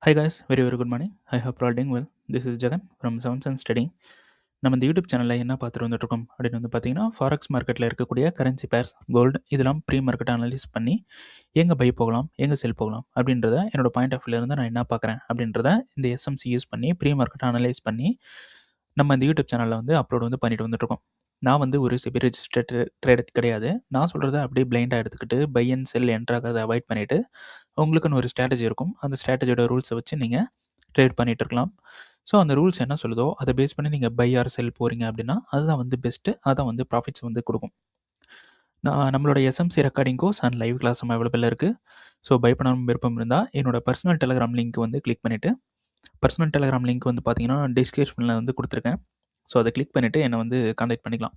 Hi guys, very good morning. I hope you're all doing well. This is Jagan from Sounds and Studying. நம்ம இந்த YouTube சேனலில் என்ன பார்த்துட்டு வந்துட்டுருக்கோம் அப்படின்னு வந்து பார்த்தீங்கன்னா ஃபாரெக்ஸ் மார்க்கெட்டில் இருக்கக்கூடிய கரன்சி பேர்ஸ் கோல்டு இதெல்லாம் ப்ரீ மார்க்கெட் அனலைஸ் பண்ணி எங்கே பை போகலாம் எங்கே செல் போகலாம் அப்படின்றத என்னோட பாயிண்ட் ஆஃப் வியூலேருந்து நான் என்ன பார்க்குறேன் அப்படின்றத இந்த எஸ்எம்சி யூஸ் பண்ணி ப்ரீ மார்க்கெட் அனலைஸ் பண்ணி நம்ம இந்த யூடியூப் சேனலில் வந்து அப்லோட் வந்து பண்ணிட்டு வந்துட்டுருக்கோம். நான் வந்து ஒரு செபி ரெஜிஸ்டர்ட் ட்ரேடர் கிடையாது. நான் சொல்கிறத அப்படியே பிளைண்டாக எடுத்துக்கிட்டு பை அண்ட் செல் என்ட்ராகிறத அவாய்ட் பண்ணிவிட்டு உங்களுக்குன்னு ஒரு ஸ்ட்ராட்டஜி இருக்கும். அந்த ஸ்ட்ராட்டஜியோட ரூல்ஸை வச்சு நீங்கள் ட்ரேட் பண்ணிகிட்டு இருக்கலாம். ஸோ அந்த ரூல்ஸ் என்ன சொல்லுதோ அதை பேஸ் பண்ணி நீங்கள் பை ஆர் செல் போகிறீங்க அப்படின்னா அதுதான் வந்து பெஸ்ட்டு. அதான் வந்து ப்ராஃபிட்ஸ் வந்து கொடுக்கும். நம்மளோட SMC recording course and live கிளாஸும் அவைலபிளாக இருக்குது. ஸோ பை பண்ணணும் விருப்பம் இருந்தால் என்னோட பர்சனல் டெலகிராம் லிங்க் வந்து கிளிக் பண்ணிவிட்டு பர்சனல் டெலகிராம் லிங்க் வந்து பார்த்தீங்கன்னா டிஸ்கிரிப்ஷனில் வந்து கொடுத்துருக்கேன். ஸோ அதை கிளிக் பண்ணிவிட்டு என்னை வந்து கான்டாக்ட் பண்ணிக்கலாம்.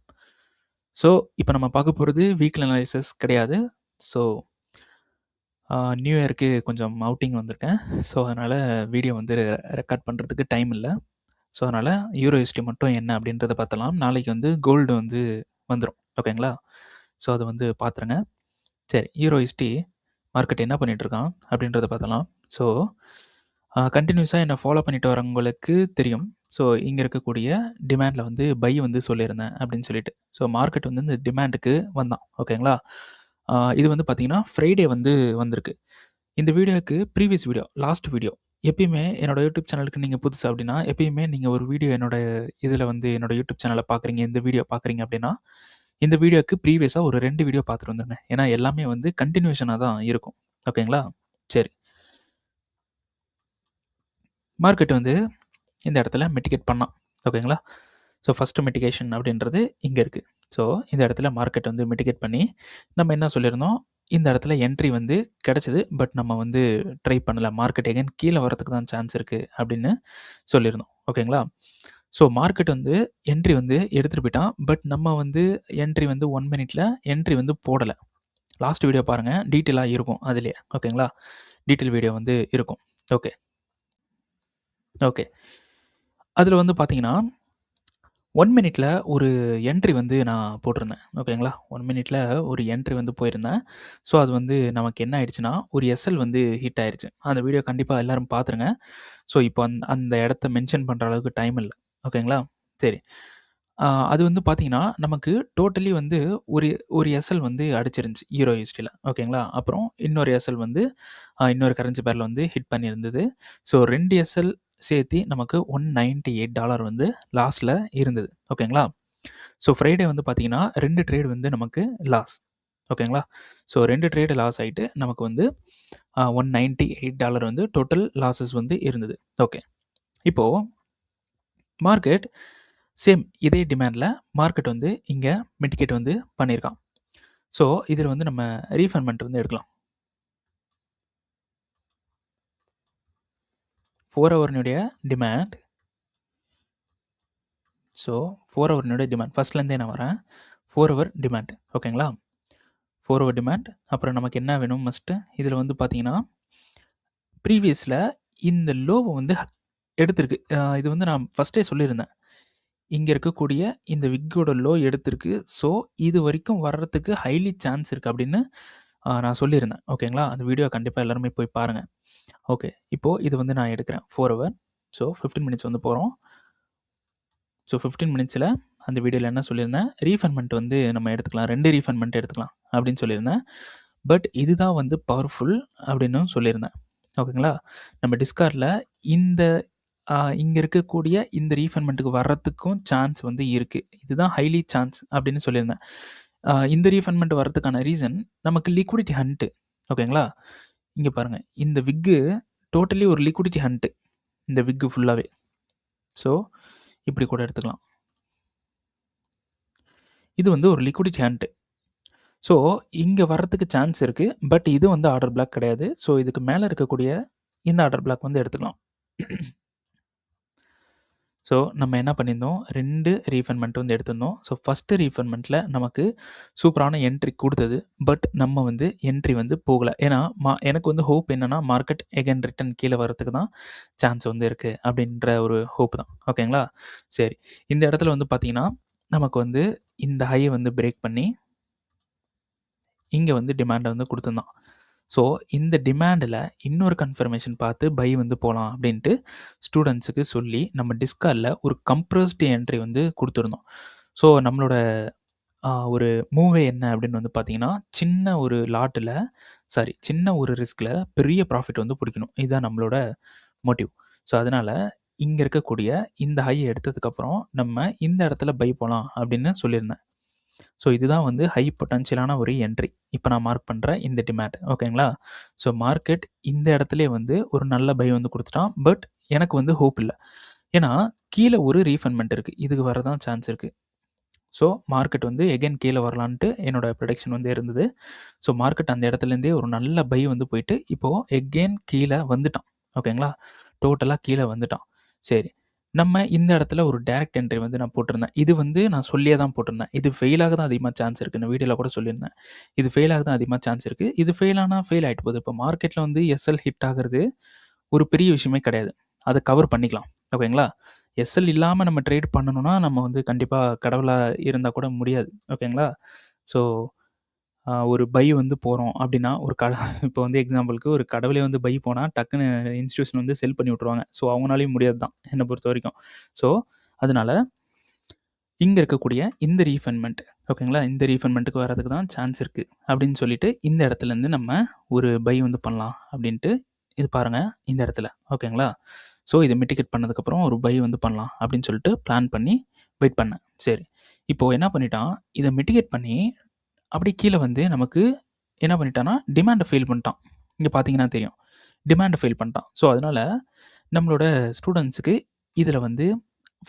ஸோ இப்போ நம்ம பார்க்க போகிறது வீக்லி அனாலிசிஸ் கிடையாது. ஸோ நியூ இயருக்கு கொஞ்சம் அவுட்டிங் வந்திருக்கேன். ஸோ அதனால் வீடியோ வந்து ரெக்கார்ட் பண்ணுறதுக்கு டைம் இல்லை. ஸோ அதனால் யூரோஎஸ்டி மட்டும் என்ன அப்படின்றத பார்த்தலாம். நாளைக்கு வந்து கோல்டு வந்து வந்துடும். ஓகேங்களா? ஸோ அதை வந்து பார்த்துருங்க. சரி, யூரோஎஸ்டி மார்க்கெட் என்ன பண்ணிகிட்ருக்கான் அப்படின்றத பார்த்தலாம். ஸோ கண்டினியூஸாக என்னை ஃபாலோ பண்ணிட்டு வரவங்களுக்கு தெரியும். ஸோ இங்கே இருக்கக்கூடிய டிமாண்டில் வந்து பை வந்து சொல்லியிருந்தேன் அப்படின்னு சொல்லிட்டு. ஸோ மார்க்கெட் வந்து இந்த டிமாண்டுக்கு வந்தான். ஓகேங்களா? இது வந்து பார்த்தீங்கன்னா ஃப்ரைடே வந்து வந்திருக்கு. இந்த வீடியோவுக்கு ப்ரீவியஸ் வீடியோ லாஸ்ட் வீடியோ எப்பயுமே என்னோட யூடியூப் சேனலுக்கு நீங்கள் புதுசு அப்படின்னா எப்பயுமே நீங்கள் ஒரு வீடியோ என்னோட இதில் வந்து என்னோட யூடியூப் சேனலை பார்க்குறீங்க, இந்த வீடியோ பார்க்குறீங்க அப்படின்னா இந்த வீடியோவுக்கு ப்ரீவியஸாக ஒரு 2 வீடியோ பார்த்துட்டு வந்துருங்க. ஏன்னா எல்லாமே வந்து கண்டினியூஷனாக தான் இருக்கும். ஓகேங்களா? சரி, மார்க்கெட் வந்து இந்த இடத்துல மிட்டிகேட் பண்ணான். ஓகேங்களா? ஸோ ஃபஸ்ட்டு மிட்டிகேஷன் அப்படின்றது இங்கே இருக்குது. ஸோ இந்த இடத்துல மார்க்கெட் வந்து மிட்டிகேட் பண்ணி நம்ம என்ன சொல்லியிருந்தோம், இந்த இடத்துல என்ட்ரி வந்து கிடச்சிது. பட் நம்ம வந்து ட்ரை பண்ணல. மார்க்கெட் எகைன் கீழே வரதுக்கு தான் சான்ஸ் இருக்குது அப்படின்னு சொல்லியிருந்தோம். ஓகேங்களா? ஸோ மார்க்கெட் வந்து என்ட்ரி வந்து எடுத்துகிட்டு போயிட்டான். பட் நம்ம வந்து என்ட்ரி வந்து 1 மினிட்ல என்ட்ரி வந்து போடலை. லாஸ்ட் வீடியோ பாருங்கள், டீட்டெயிலாக இருக்கும் அதிலே. ஓகேங்களா? டீட்டெயில் வீடியோ வந்து இருக்கும். ஓகே ஓகே அதில் வந்து பார்த்தீங்கன்னா 1 மினிட்ல ஒரு என்ட்ரி வந்து நான் போட்டிருந்தேன். ஓகேங்களா? 1 மினிட்ல ஒரு என்ட்ரி வந்து போயிருந்தேன். ஸோ அது வந்து நமக்கு என்ன ஆயிடுச்சுன்னா, ஒரு எஸ்எல் வந்து ஹிட் ஆயிருச்சு. அந்த வீடியோ கண்டிப்பாக எல்லாரும் பார்த்துருங்க. ஸோ இப்போ அந்த இடத்த மென்ஷன் பண்ணுற அளவுக்கு டைம் இல்ல. ஓகேங்களா? சரி. அது வந்து பார்த்தீங்கன்னா, நமக்கு டோட்டலி வந்து ஒரு ஒரு எஸ்எல் வந்து அடிச்சிருந்துச்சு யூரோஎஸ்டில. ஓகேங்களா? அப்புறம் இன்னொரு எஸ்எல் வந்து இன்னொரு கரன்சி பேர்ல வந்து ஹிட் பண்ணியிருந்தது. ஸோ 2 எஸ்எல் சேர்த்தி நமக்கு $198 வந்து லாஸ்ல இருந்தது. ஓகேங்களா? ஸோ ஃப்ரைடே வந்து பார்த்தீங்கன்னா 2 ட்ரேட் வந்து நமக்கு லாஸ். ஓகேங்களா? ஸோ 2 ட்ரேடு லாஸ் ஆயிட்டு நமக்கு வந்து $198 வந்து டோட்டல் லாஸஸ் வந்து இருந்தது. ஓகே. இப்போ மார்க்கெட் சேம் இதே டிமாண்டில் மார்க்கெட் வந்து இங்கே மிட்டிகேட் வந்து பண்ணியிருக்கான். ஸோ இதில் வந்து நம்ம ரீஃபண்ட்மெண்ட் வந்து எடுக்கலாம். 4 ஹவர்னுடைய டிமாண்ட். ஸோ 4 ஹவர்னுடைய டிமாண்ட் ஃபஸ்ட்லேருந்தே நான் வரேன். 4 ஹவர் டிமாண்ட். ஓகேங்களா? 4 ஹவர் டிமாண்ட். அப்புறம் நமக்கு என்ன வேணும் மஸ்ட்டு இதில் வந்து பார்த்தீங்கன்னா ப்ரீவியஸில் இந்த லோவை வந்து எடுத்திருக்கு. இது வந்து நான் ஃபஸ்ட்டே சொல்லியிருந்தேன். இங்கே இருக்கக்கூடிய இந்த விக்கோட லோ எடுத்திருக்கு. ஸோ இது வரைக்கும் வர்றதுக்கு ஹைலி சான்ஸ் இருக்குது அப்படின்னு நான் சொல்லியிருந்தேன். ஓகேங்களா? அந்த வீடியோ கண்டிப்பாக எல்லாருமே போய் பாருங்கள். ஓகே. இப்போது இது வந்து நான் எடுக்கிறேன் 4 ஹவர். ஸோ 15 மினிட்ஸ் வந்து போகிறோம். ஸோ 15 மினிட்ஸில் அந்த வீடியோவில் என்ன சொல்லியிருந்தேன், ரீஃபண்ட்மெண்ட் வந்து நம்ம எடுத்துக்கலாம். 2 ரீஃபண்ட்மெண்ட் எடுத்துக்கலாம் அப்படின்னு சொல்லியிருந்தேன். பட் இதுதான் வந்து பவர்ஃபுல் அப்படின்னும் சொல்லியிருந்தேன். ஓகேங்களா? நம்ம டிஸ்கார்டில் இந்த இங்கே இருக்கக்கூடிய இந்த ரீஃபண்ட்மெண்ட்டுக்கு வர்றதுக்கும் சான்ஸ் வந்து இருக்குது. இதுதான் ஹைலி சான்ஸ் அப்படின்னு சொல்லியிருந்தேன். இந்த ரீஃபண்ட்மெண்ட் வர்றதுக்கான ரீசன் நமக்கு லிக்விடிட்டி ஹண்ட்டு. ஓகேங்களா? இங்கே பாருங்கள், இந்த விக்கு டோட்டலி ஒரு லிக்விடிட்டி ஹண்ட்டு. இந்த விக்கு ஃபுல்லாகவே. ஸோ இப்படி கூட எடுத்துக்கலாம். இது வந்து ஒரு லிக்விடிட்டி ஹண்ட்டு. ஸோ இங்கே வர்றதுக்கு சான்ஸ் இருக்குது. பட் இது வந்து ஆர்டர் பிளாக் கிடையாது. ஸோ இதுக்கு மேலே இருக்கக்கூடிய இந்த ஆர்டர் பிளாக் வந்து எடுத்துக்கலாம். ஸோ நம்ம என்ன பண்ணியிருந்தோம், 2 ரீஃபண்ட்மெண்ட் வந்து எடுத்திருந்தோம். ஸோ ஃபஸ்ட்டு ரீஃபண்ட்மெண்ட்டில் நமக்கு சூப்பரான என்ட்ரி கொடுத்தது. பட் நம்ம வந்து என்ட்ரி வந்து போகலை. ஏன்னா எனக்கு வந்து ஹோப் என்னென்னா மார்க்கெட் எகைன் ரிட்டன் கீழே வரதுக்கு தான் சான்ஸ் வந்து இருக்குது அப்படின்ற ஒரு ஹோப் தான். ஓகேங்களா? சரி, இந்த இடத்துல வந்து பார்த்திங்கன்னா நமக்கு வந்து இந்த ஹையை வந்து பிரேக் பண்ணி இங்கே வந்து டிமாண்டை வந்து கொடுத்துருந்தான். ஸோ இந்த டிமாண்டில் இன்னொரு கன்ஃபர்மேஷன் பார்த்து பை வந்து போகலாம் அப்படின்ட்டு ஸ்டூடெண்ட்ஸுக்கு சொல்லி நம்ம டிஸ்காலில் ஒரு கம்ப்ரஸ்டு என்ட்ரி வந்து கொடுத்துருந்தோம். ஸோ நம்மளோட ஒரு மூவே என்ன அப்படின்னு வந்து பார்த்தீங்கன்னா, சின்ன ஒரு லாட்டில் சின்ன ஒரு ரிஸ்கில் பெரிய ப்ராஃபிட் வந்து பிடிக்கணும். இதுதான் நம்மளோட மோட்டிவ். ஸோ அதனால் இங்கே இருக்கக்கூடிய இந்த ஹை எடுத்ததுக்கப்புறம் நம்ம இந்த இடத்துல பை போகலாம் அப்படின்னு சொல்லியிருந்தேன். ஸோ இதுதான் வந்து ஹை பொட்டன்ஷியலான ஒரு என்ட்ரி. இப்போ நான் மார்க் பண்ணுற இந்த டிமாண்ட் ஓகேங்களா. ஸோ மார்க்கெட் இந்த இடத்துலயே வந்து ஒரு நல்ல பை வந்து கொடுத்துட்டான். பட் எனக்கு வந்து ஹோப் இல்லை. ஏன்னா கீழே ஒரு ரீஃபண்ட்மெண்ட் இருக்குது. இதுக்கு வரதான் சான்ஸ் இருக்குது. ஸோ மார்க்கெட் வந்து எகைன் கீழே வரலான்ட்டு என்னோட ப்ரொடிக்ஷன் வந்து இருந்தது. ஸோ மார்க்கெட் அந்த இடத்துலேருந்தே ஒரு நல்ல பை வந்து போயிட்டு இப்போது எகைன் கீழே வந்துட்டான். ஓகேங்களா. டோட்டலாக கீழே வந்துட்டான். சரி, நம்ம இந்த இடத்துல ஒரு டைரக்ட் என்ட்ரி வந்து நான் போட்டிருந்தேன். இது வந்து நான் சொல்லியே தான் போட்டிருந்தேன். இது ஃபெயில் ஆக தான் அதிகமாக சான்ஸ் இருக்குது. நான் வீடியோவில் கூட சொல்லியிருந்தேன். இது ஃபெயில் ஆக தான் அதிகமாக சான்ஸ் இருக்குது. இது ஃபெயில் ஆனால் ஃபெயில் ஆகிட்டு போகுது. இப்போ மார்க்கெட்டில் வந்து எஸ்எல் ஹிட் ஆகிறது ஒரு பெரிய விஷயமே கிடையாது. அதை கவர் பண்ணிக்கலாம். ஓகேங்களா. எஸ்எல் இல்லாமல் நம்ம ட்ரேட் பண்ணணும்னா நம்ம வந்து கண்டிப்பாக கடவுளாக இருந்தால் கூட முடியாது. ஓகேங்களா. ஸோ ஒரு பை வந்து போகிறோம் அப்படின்னா ஒரு இப்போ வந்து எக்ஸாம்பிளுக்கு ஒரு கடவுளே வந்து பை போனால் டக்குன்னு இன்ஸ்டியூஷன் வந்து செல் பண்ணி விட்ருவாங்க. ஸோ அவங்களாலையும் முடியாது தான் என்னை பொறுத்த வரைக்கும். ஸோ அதனால் இங்கே இருக்கக்கூடிய இந்த ரீஃபண்ட்மெண்ட் ஓகேங்களா, இந்த ரீஃபண்ட்மெண்ட்டுக்கு வரதுக்கு தான் சான்ஸ் இருக்குது அப்படின்னு சொல்லிட்டு இந்த இடத்துலேருந்து நம்ம ஒரு பை வந்து பண்ணலாம் அப்படின்ட்டு இது பாருங்கள் இந்த இடத்துல ஓகேங்களா. ஸோ இதை மிட்டிகேட் பண்ணதுக்கப்புறம் ஒரு பை வந்து பண்ணலாம் அப்படின்னு சொல்லிட்டு பிளான் பண்ணி வெயிட் பண்ணேன். சரி, இப்போது என்ன பண்ணிட்டான், இதை மிட்டிகேட் பண்ணி அப்படி கீழே வந்து நமக்கு என்ன பண்ணிட்டான்னா டிமாண்டை ஃபெயில் பண்ணிட்டான். இங்கே பார்த்தீங்கன்னா தெரியும், டிமாண்டை ஃபெயில் பண்ணிட்டான். ஸோ அதனால் நம்மளோட ஸ்டூடெண்ட்ஸுக்கு இதில் வந்து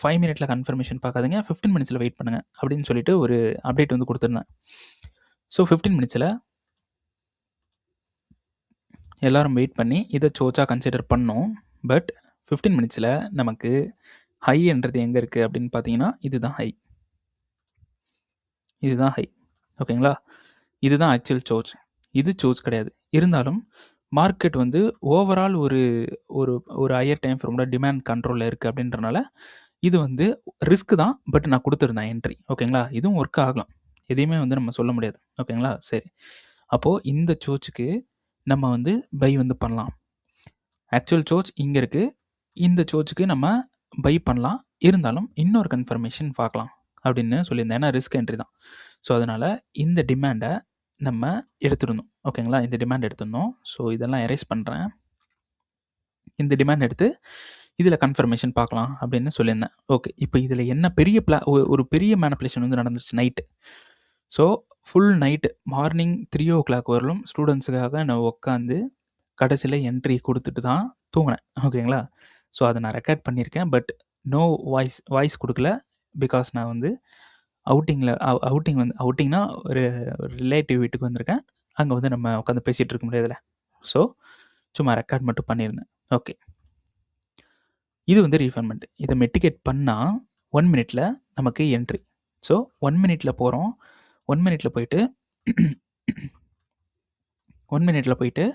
5 மினிட்ல கன்ஃபர்மேஷன் பார்க்காதீங்க, 15 மினிட்ஸில் வெயிட் பண்ணுங்கள் அப்படின்னு சொல்லிட்டு ஒரு அப்டேட் வந்து கொடுத்துருந்தேன். ஸோ 15 மினிட்ஸில் எல்லோரும் வெயிட் பண்ணி இதை சோச்சாக கன்சிடர் பண்ணோம். பட் 15 மினிட்ஸில் நமக்கு ஹைன்றது எங்கே இருக்குது அப்படின்னு பார்த்தீங்கன்னா இதுதான் ஹை. இதுதான் ஹை ஓகேங்களா. இதுதான் ஆக்சுவல் சோர்ச். இது சோர்ச் கிடையாது. இருந்தாலும் மார்க்கெட் வந்து ஓவரால் ஒரு ஒரு ஒரு ஹையர் டைம் ஃப்ரேமோட டிமாண்ட் கண்ட்ரோலில் இருக்குது அப்படின்றனால இது வந்து ரிஸ்க் தான். பட் நான் கொடுத்துருந்தேன் என்ட்ரி ஓகேங்களா. இதுவும் ஒர்க் ஆகலாம், எதையுமே வந்து நம்ம சொல்ல முடியாது ஓகேங்களா. சரி, அப்போது இந்த சோர்ச்சுக்கு நம்ம வந்து பை வந்து பண்ணலாம். ஆக்சுவல் சோர்ச் இங்கே இருக்குது. இந்த சோர்ச்சுக்கு நம்ம பை பண்ணலாம். இருந்தாலும் இன்னொரு கன்ஃபர்மேஷன் பார்க்கலாம் அப்படின்னு சொல்லியிருந்தேன். ஏன்னா ரிஸ்க் என்ட்ரி தான். ஸோ அதனால் இந்த டிமாண்டை நம்ம எடுத்துருந்தோம் ஓகேங்களா. இந்த டிமாண்ட் எடுத்துருந்தோம். ஸோ இதெல்லாம் எரேஸ் பண்ணுறேன். இந்த டிமாண்ட் எடுத்து இதில் கன்ஃபர்மேஷன் பார்க்கலாம் அப்படின்னு சொல்லியிருந்தேன். ஓகே, இப்போ இதில் என்ன பெரிய ஒரு பெரிய மேனிப்புலேஷன் வந்து நடந்துருச்சு night. So full night morning 3 வரலும் ஸ்டூடெண்ட்ஸுக்காக நான் உட்காந்து கடைசியில் என்ட்ரி கொடுத்துட்டு தான் தூங்கினேன் ஓகேங்களா. ஸோ அதை நான் ரெக்கார்ட் பண்ணியிருக்கேன். பட் நோ வாய்ஸ் கொடுக்கல. பிகாஸ் நான் வந்து அவுட்டிங்னா ஒரு ரிலேட்டிவ் வீட்டுக்கு வந்திருக்கேன். அங்கே வந்து நம்ம உட்காந்து பேசிகிட்டு இருக்க முடியாதுல்ல. ஸோ சும்மா ரெக்கார்ட் மட்டும் பண்ணியிருந்தேன். ஓகே, இது வந்து ரீஃபண்ட்மெண்ட். இதை மிட்டிகேட் பண்ணால் 1 மினிட்ல நமக்கு என்ட்ரி. ஸோ 1 மினிட்ல போகிறோம். 1 மினிட்ல போயிட்டு 1 மினிட்ல போயிட்டு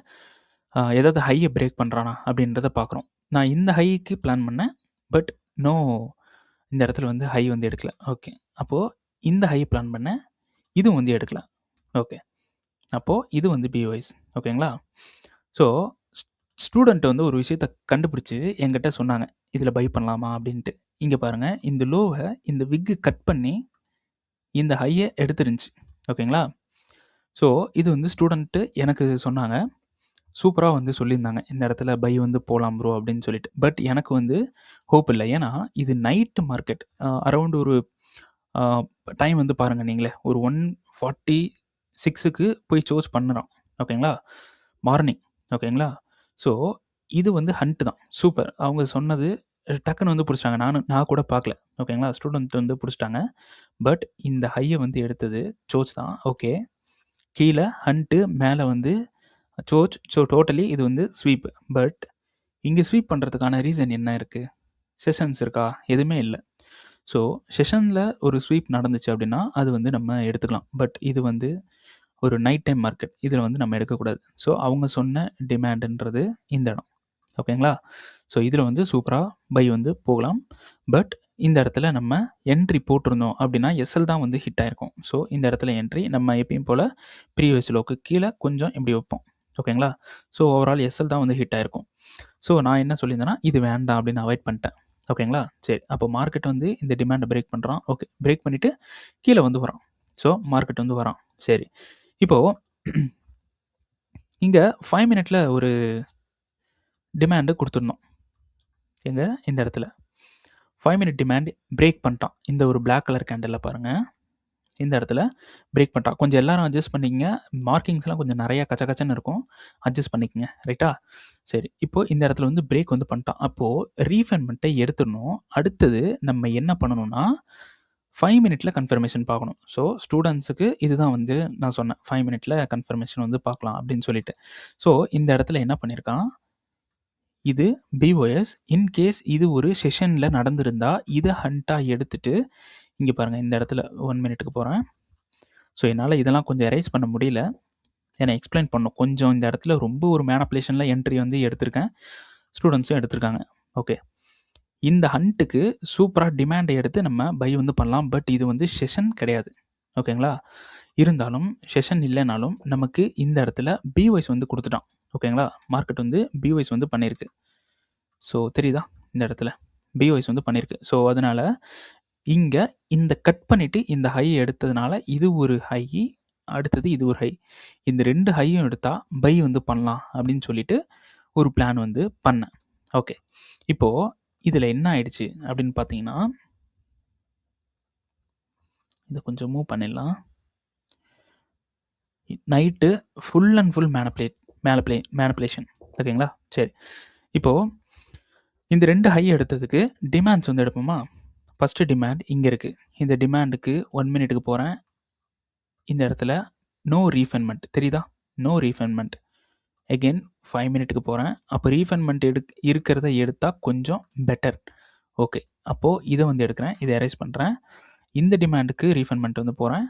ஏதாவது ஹையை பிரேக் பண்ணுறானா அப்படின்றத பார்க்குறோம். நான் இந்த ஹைக்கு பிளான் பண்ணேன். பட் நோ, இந்த இடத்துல வந்து ஹை வந்து எடுக்கல. ஓகே, அப்போது இந்த ஹை பிளான் பண்ணேன், இதுவும் வந்து எடுக்கல. ஓகே, அப்போது இது வந்து பிஒய்ஸ் ஓகேங்களா. ஸோ ஸ்டூடெண்ட் வந்து ஒரு விஷயத்தை கண்டுபிடிச்சி என்கிட்ட சொன்னாங்க, இதில் பை பண்ணலாமா அப்படின்ட்டு. இங்கே பாருங்கள், இந்த லோவை இந்த விக்கு கட் பண்ணி இந்த ஹையை எடுத்துருந்துச்சு ஓகேங்களா. ஸோ இது வந்து ஸ்டூடெண்ட்டு எனக்கு சொன்னாங்க, சூப்பராக வந்து சொல்லியிருந்தாங்க, இந்த இடத்துல பை வந்து போகலாம் ப்ரோ அப்படின்னு சொல்லிட்டு. பட் எனக்கு வந்து ஹோப் இல்லை. ஏன்னா இது நைட்டு மார்க்கெட். அரௌண்ட் ஒரு டைம் வந்து பாருங்கள் நீங்களே, ஒரு 1:46க்கு போய் சோர்ஸ் பண்ணுறான் ஓகேங்களா, மார்னிங் ஓகேங்களா. ஸோ இது வந்து ஹண்ட் தான். சூப்பர், அவங்க சொன்னது டக்குன்னு வந்து பிடிச்சிட்டாங்க. நான் கூட பார்க்கல ஓகேங்களா. ஸ்டூடெண்ட் வந்து பிடிச்சிட்டாங்க. பட் இந்த ஹையை வந்து எடுத்தது சோர்ச் தான். ஓகே, கீழே ஹண்ட்டு, மேலே வந்து சோர்ச். ஸோ டோட்டலி இது வந்து ஸ்வீப். பட் இங்கே ஸ்வீப் பண்ணுறதுக்கான ரீசன் என்ன இருக்குது? செஷன்ஸ் இருக்கா? எதுவுமே இல்லை. ஸோ செஷனில் ஒரு ஸ்வீப் நடந்துச்சு அப்படின்னா அது வந்து நம்ம எடுத்துக்கலாம். பட் இது வந்து ஒரு நைட் டைம் மார்க்கெட், இதில் வந்து நம்ம எடுக்கக்கூடாது. ஸோ அவங்க சொன்ன டிமாண்டுன்றது இந்த இடம் ஓகேங்களா. ஸோ இதில் வந்து சூப்பராக பை வந்து போகலாம். பட் இந்த இடத்துல நம்ம என்ட்ரி போட்டிருந்தோம் அப்படின்னா எஸ்எல் தான் வந்து ஹிட் ஆகிருக்கும். ஸோ இந்த இடத்துல என்ட்ரி நம்ம எப்பயும் போல் ப்ரீவியஸ் லோக்கு கீழே கொஞ்சம் இப்படி வைப்போம் ஓகேங்களா? ஸோ ஓவரால் எஸ்எல் தான் வந்து ஹிட் ஆயிருக்கும். ஸோ நான் என்ன சொல்லியிருந்தேன்னா, இது வேண்டாம் அப்படின்னு அவாய்ட் பண்ணிட்டேன். ஓகேங்களா? சரி. அப்போ மார்க்கெட் வந்து இந்த டிமாண்ட பிரேக் பண்றான். ஓகே. பிரேக் பண்ணிட்டு கீழ வந்து வரான். ஸோ மார்க்கெட் வந்து வரான். சரி. இப்போ இங்க 5 மினிட்ல ஒரு டிமாண்ட் குடுத்துருந்தோம். எங்க? இந்த இடத்துல. 5 மினிட் டிமாண்ட் பிரேக் பண்ணிட்டான். இந்த ஒரு பிளாக் கலர் கேண்டில்ல பாருங்க. இந்த இடத்துல பிரேக் பண்ணிட்டான். கொஞ்சம் எல்லாரும் அட்ஜஸ்ட் பண்ணிக்கங்க. மார்க்கிங்ஸ்லாம் கொஞ்சம் நெறைய கச்ச கச்சன்னு இருக்கும். அட்ஜஸ்ட் பண்ணிக்கங்க. ரைட்டா? சரி. இப்போ இந்த இடத்துல வந்து பிரேக் வந்து பண்ணிட்டான். அப்போ ரீஃபைன்மென்ட்ட எடுத்துறணும். அடுத்தது நம்ம என்ன பண்ணணும்னா, 5 மினிட்ல கன்ஃபர்மேஷன் பார்க்கணும். ஸோ ஸ்டூடண்ட்ஸுக்கு இதுதான் வந்து நான் சொன்னேன். 5 மினிட்ல கன்ஃபர்மேஷன் வந்து பார்க்கலாம் அப்படின்னு சொல்லிட்டு. ஸோ இந்த இடத்துல என்ன பண்ணியிருக்கான், இது பிஓஎஸ். இன்கேஸ் இது ஒரு செஷன்ல நடந்திருந்தா, இத ஹண்டா எடுத்துட்டு, இங்க பாருங்க இந்த இடத்துல 1 மினிட்டுக்கு போறேன். ஸோ என்னால இதெல்லாம் கொஞ்சம் எரேஸ் பண்ண முடியல. ஏன்னா எக்ஸ்ப்ளைன் பண்ணணும். கொஞ்சம் இந்த இடத்துல ரொம்ப ஒரு மேனிபுலேஷன்ல என்ட்ரி வந்து எடுத்திருக்கேன். ஸ்டூடண்ட்ஸும் எடுத்திருக்காங்க. ஓகே. இந்த ஹண்ட்டுக்கு சூப்பரா டிமாண்ட எடுத்து நம்ம பை வந்து பண்ணலாம். பட் இது வந்து செஷன் கிடையாது. ஓகேங்களா? இருந்தாலும் செஷன் இல்லனாலும் நமக்கு இந்த இடத்துல பிஒய்ஸ் வந்து குடுத்துட்டான். ஓகேங்களா? மார்க்கெட் வந்து பிஒய்ஸ் வந்து பண்ணியிருக்கு. ஸோ தெரியுதா? இந்த இடத்துல பிஒய்ஸ் வந்து பண்ணியிருக்கு. ஸோ அதனால இங்க இந்த கட் பண்ணிட்டு இந்த ஹை எடுத்ததுனால இது ஒரு ஹை, அடுத்தது இது ஒரு ஹை. இந்த 2 ஹையும் எடுத்தா பை வந்து பண்ணலாம் அப்படின்னு சொல்லிட்டு ஒரு பிளான் வந்து பண்ணேன். ஓகே. இப்போ இதுல என்ன ஆயிடுச்சு அப்படின்னு பார்த்தீங்கன்னா, இத கொஞ்சம் மூவ் பண்ணிடலாம். Night full and full manipulation. ஓகேங்களா? சரி. இப்போ இந்த 2 ஹை எடுத்ததுக்கு டிமாண்ட்ஸ் வந்து எடுப்போமா? ஃபர்ஸ்ட் டிமாண்ட் இங்க இருக்கு. இந்த டிமாண்டுக்கு 1 மினிட்டுக்கு போறேன். இந்த இடத்துல நோ ரீஃபைன்மென்ட் தெரியுதா? நோ ரீஃபைன்மென்ட். அகைன் 5 மினிட்டுக்கு போறேன். அப்போ ரீஃபைன்மென்ட் இருக்கிறத எடுத்தா கொஞ்சம் பெட்டர். ஓகே. அப்போ இத வந்து எடுக்கிறேன். இத எரேஸ் பண்றேன். இந்த டிமாண்டுக்கு ரீஃபைன்மென்ட் வந்து போறேன்.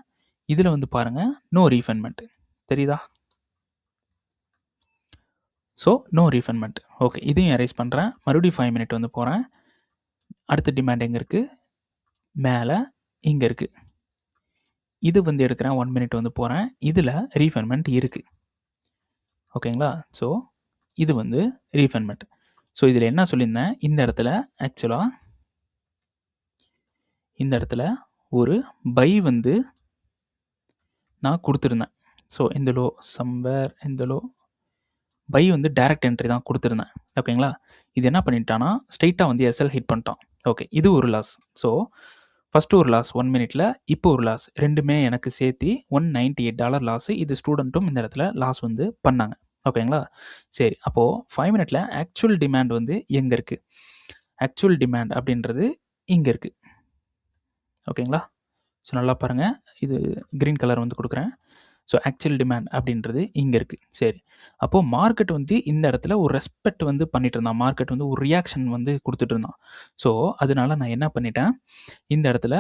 இதுல வந்து பாருங்க நோ ரீஃபைன்மென்ட். தெரியுதா? So no refinement. ஓகே. இதையும் எரேஸ் பண்றேன். மறுபடியும் 5 மினிட் வந்து போறேன். அடுத்த டிமாண்ட் எங்க இருக்கு? மேல இங்க இருக்கு. இது வந்து எடுக்கிறேன். 1 மினிட் வந்து போறேன். இதுல ரீஃபைன்மென்ட் இருக்கு. ஓகேங்களா? ஸோ இது வந்து ரீஃபைன்மென்ட். ஸோ இதில என்ன சொல்லியிருந்தேன், இந்த இடத்துல ஆக்சுவலா இந்த இடத்துல ஒரு பை வந்து நான் குடுத்திருந்தேன். ஸோ இந்த லோ சம்வேர் இந்த லோ பை வந்து டைரக்ட் என்ட்ரி தான் குடுத்திருந்தேன். ஓகேங்களா? இது என்ன பண்ணிட்டான்னா, ஸ்ட்ரெயிட்டா வந்து எஸ்எல் ஹிட் பண்ணிட்டான். ஓகே. இது ஒரு லாஸ். ஸோ ஃபர்ஸ்ட் ஒரு லாஸ் 1 மினிட்ல, இப்போ ஒரு லாஸ். 2மே எனக்கு சேர்த்தி $198 லாஸ். இது ஸ்டூடண்ட்டும் இந்த இடத்துல லாஸ் வந்து பண்ணாங்க. ஓகேங்களா? சரி. அப்போ 5 மினிட்ல ஆக்சுவல் டிமாண்ட் வந்து எங்க இருக்கு? ஆக்சுவல் டிமாண்ட் அப்படின்றது இங்க இருக்கு. ஓகேங்களா? ஸோ நல்லா பாருங்க. இது கிரீன் கலர் வந்து குடுக்குறேன். ஸோ ஆக்சுவல் டிமாண்ட் அப்படின்றது இங்க இருக்கு. சரி. அப்போ மார்க்கெட் வந்து இந்த இடத்துல ஒரு ரெஸ்பெக்ட் வந்து பண்ணிட்டு இருந்தான். மார்க்கெட் வந்து ஒரு ரியாக்ஷன் வந்து குடுத்துட்டு இருந்தான். ஸோ அதனால நான் என்ன பண்ணிட்டேன், இந்த இடத்துல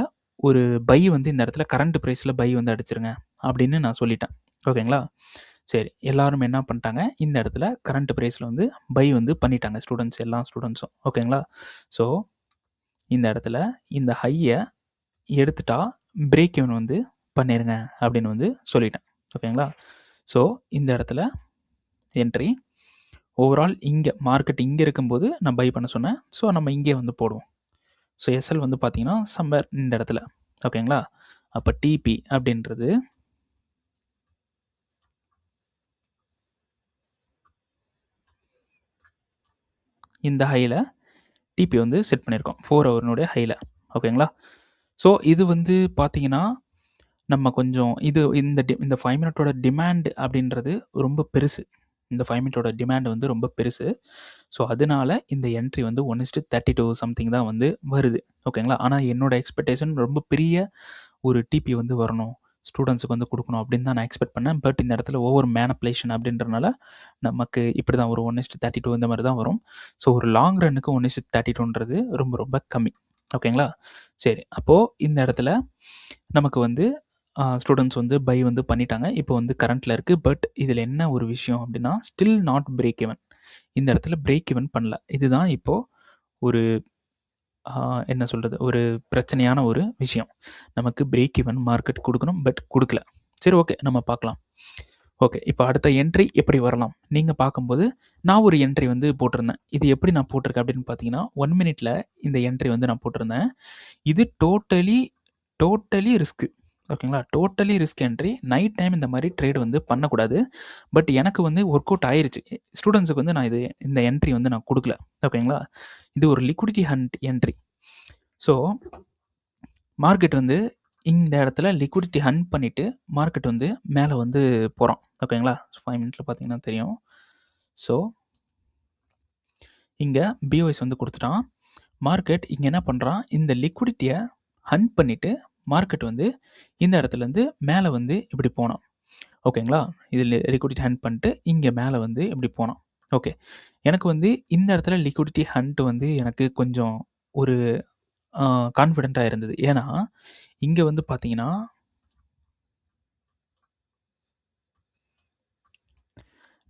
ஒரு பை வந்து இந்த இடத்துல கரண்ட் பிரைஸ்ல பை வந்து அடிச்சிருங்க அப்படின்னு நான் சொல்லிட்டேன். ஓகேங்களா? சரி. எல்லாரும் என்ன பண்ணிட்டாங்க, இந்த இடத்துல கரண்ட் பிரைஸ்ல வந்து பை வந்து பண்ணிட்டாங்க ஸ்டூடண்ட்ஸ் எல்லா ஸ்டூடண்ட்ஸும். ஓகேங்களா? ஸோ இந்த இடத்துல இந்த ஹைய எடுத்துட்டா பிரேக் ஈவன் வந்து பண்ணிருங்க அப்படின்னு வந்து சொல்லிட்டேன். ஓகேங்களா? ஸோ இந்த இடத்துல என்ட்ரி ஓவரால் இங்க மார்க்கெட் இங்க இருக்கும்போது நான் பை பண்ண சொன்னேன். ஸோ நம்ம இங்கே வந்து போடுவோம். ஸோ எஸ்எல் வந்து பார்த்தீங்கன்னா சம்வேர் இந்த இடத்துல. ஓகேங்களா? அப்ப டிபி அப்படின்றது இந்த ஹைல டிபி வந்து செட் பண்ணியிருக்கோம். 4 ஹவர்னுடைய ஹைல. ஓகேங்களா? ஸோ இது வந்து பார்த்தீங்கன்னா, நம்ம கொஞ்சம் இந்த 5 மினிட்டோட டிமாண்ட் அப்படின்றது ரொம்ப பெருசு. இந்த 5 மினிட்டோட டிமாண்ட் வந்து ரொம்ப பெருசு. ஸோ அதனால இந்த என்ட்ரி வந்து 1:32 சம்திங் தான் வந்து வருது. ஓகேங்களா? ஆனா என்னோட எக்ஸ்பெக்டேஷன் ரொம்ப பெரிய ஒரு டிபி வந்து வரணும். ஸ்டூடண்ட்ஸுக்கு வந்து குடுக்கணும் அப்படின்னு தான் நான் எக்ஸ்பெக்ட் பண்ணேன். பட் இந்த இடத்துல ஓவர் மேனிபுலேஷன் அப்படின்றனால நமக்கு இப்படி தான் ஒரு 1:32 இந்த மாரி தான் வரும். ஸோ ஒரு லாங் ரன்னுக்கு 1:32ன்றது ரொம்ப ரொம்ப கம்மி. ஓகேங்களா? சரி. அப்போ இந்த இடத்துல நமக்கு வந்து ஸ்டூடண்ட்ஸ் வந்து பை வந்து பண்ணிட்டாங்க. இப்போ வந்து கரண்ட்ல இருக்கு. பட் இதில என்ன ஒரு விஷயம் அப்படின்னா, ஸ்டில் நாட் பிரேக் ஈவன். இந்த இடத்துல பிரேக் ஈவன் பண்ணல. இதுதான் இப்போ ஒரு என்ன சொல்றது? ஒரு பிரச்சனையான ஒரு விஷயம். நமக்கு பிரேக் ஈவன் மார்க்கெட் குடுக்கணும். பட் குடுக்கல. சரி ஓகே. நம்ம பார்க்கலாம். ஓகே. இப்போ அடுத்த என்ட்ரி எப்படி வரலாம்? நீங்க பார்க்கும்போது, நான் ஒரு என்ட்ரி வந்து போட்டிருந்தேன். இது எப்படி நான் போட்டிருக்கேன் அப்படின்னு பார்த்தீங்கன்னா, 1 மினிட்ல இந்த என்ட்ரி வந்து நான் போட்டிருந்தேன். இது டோட்டலி ரிஸ்க். ஓகேங்களா? Totally risk entry. Night time இந்த மாரி ட்ரேட் வந்து பண்ணக்கூடாது. பட் எனக்கு வந்து ஒர்க் அவுட் ஆயிருச்சு. ஸ்டூடண்ட்ஸ்க்கு வந்து நான் இந்த என்ட்ரி வந்து நான் குடுக்கல. ஓகேங்களா? இது ஒரு liquidity hunt entry. So, market வந்து இந்த இடத்துல லிக்விடிட்டி ஹண்ட் பண்ணிட்டு, மார்க்கெட் வந்து மேல வந்து போறான். ஓகேங்களா? 5 மினிட்ஸ்ல பார்த்தீங்கன்னா தெரியும். ஸோ, இங்க பிஓஎஸ் வந்து குடுத்துட்டான். மார்க்கெட் இங்க என்ன பண்றான், இந்த லிக்விடிட்டிய ஹண்ட் பண்ணிட்டு, மார்க்கெட் வந்து இந்த இடத்துலருந்து மேல வந்து இப்படி போனான். ஓகேங்களா? இதில லிக்விடிட்டி ஹண்ட் பண்ணிட்டு, இங்க மேல வந்து இப்படி போனான். ஓகே. எனக்கு வந்து இந்த இடத்துல லிக்விடிட்டி ஹண்ட் வந்து எனக்கு கொஞ்சம் ஒரு கான்ஃபிடென்ட்டா இருந்தது. ஏன்னா, இங்க வந்து பார்த்தீங்கன்னா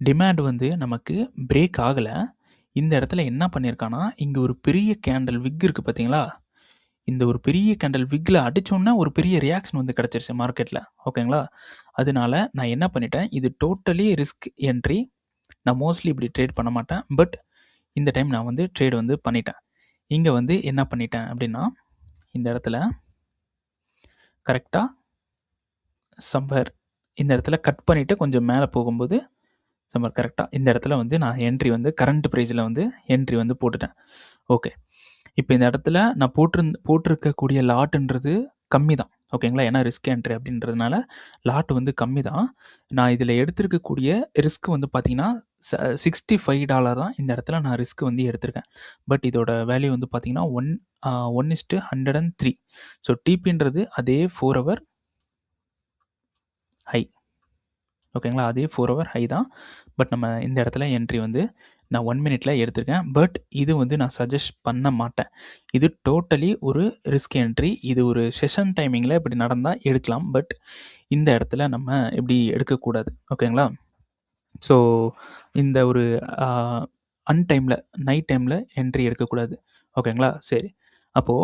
டிமாண்ட் வந்து நமக்கு பிரேக் ஆகல. இந்த இடத்துல என்ன பண்ணியிருக்கான்னா, இங்க ஒரு பெரிய கேண்டில் விக் இருக்கு பார்த்தீங்களா? இந்த ஒரு பெரிய கேண்டில் விக்ல அடிச்சோனே ஒரு பெரிய ரியாக்ஷன் வந்து கிடைச்சிருச்சு மார்க்கெட்ல. ஓகேங்களா? அதனால நான் என்ன பண்ணிட்டேன், இது டோட்டலி ரிஸ்க் என்ட்ரி. நான் மோஸ்ட்லி இப்படி ட்ரேட் பண்ண மாட்டேன். பட் இந்த டைம் நான் வந்து ட்ரேட் வந்து பண்ணிட்டேன். இங்க வந்து என்ன பண்ணிட்டேன் அப்படின்னா, இந்த இடத்துல கரெக்ட்டா சம்வேர் இந்த இடத்துல கட் பண்ணிட்டு கொஞ்சம் மேல போகும்போது கரெக்ட்டா இந்த இடத்துல வந்து நான் என்ட்ரி வந்து கரண்ட் பிரைஸ்ல வந்து என்ட்ரி வந்து போட்டுட்டேன். ஓகே. இப்போ இந்த இடத்துல நான் போட்டிருக்கக்கூடிய லாட்ன்றது கம்மி தான். ஓகேங்களா? ஏன்னா ரிஸ்க் என்ட்ரி அப்படின்றதுனால லாட் வந்து கம்மி தான். நான் இதில எடுத்திருக்கக்கூடிய ரிஸ்க் வந்து பார்த்தீங்கன்னா, $65 தான் இந்த இடத்துல நான் ரிஸ்க் வந்து எடுத்திருக்கேன். பட் இதோட வேல்யூ வந்து பார்த்தீங்கன்னா, 1:103. ஸோ டிபின்றது அதே 4 ஹவர் ஹை. ஓகேங்களா? அதே 4 ஹவர் ஹை தான். பட் நம்ம இந்த இடத்துல என்ட்ரி வந்து நான் 1 மினிட்ல எடுத்திருக்கேன். பட் இது வந்து நான் சஜெஸ்ட் பண்ண மாட்டேன். இது டோட்டலி ஒரு ரிஸ்க் என்ட்ரி. இது ஒரு செஷன் டைமிங்கில இப்படி நடந்தா எடுக்கலாம். பட் இந்த இடத்துல நம்ம இப்படி எடுக்கக்கூடாது. ஓகேங்களா? ஸோ இந்த ஒரு அ அன்டைம்ல நைட் டைம்ல என்ட்ரி எடுக்கக்கூடாது. ஓகேங்களா? சரி. அப்போ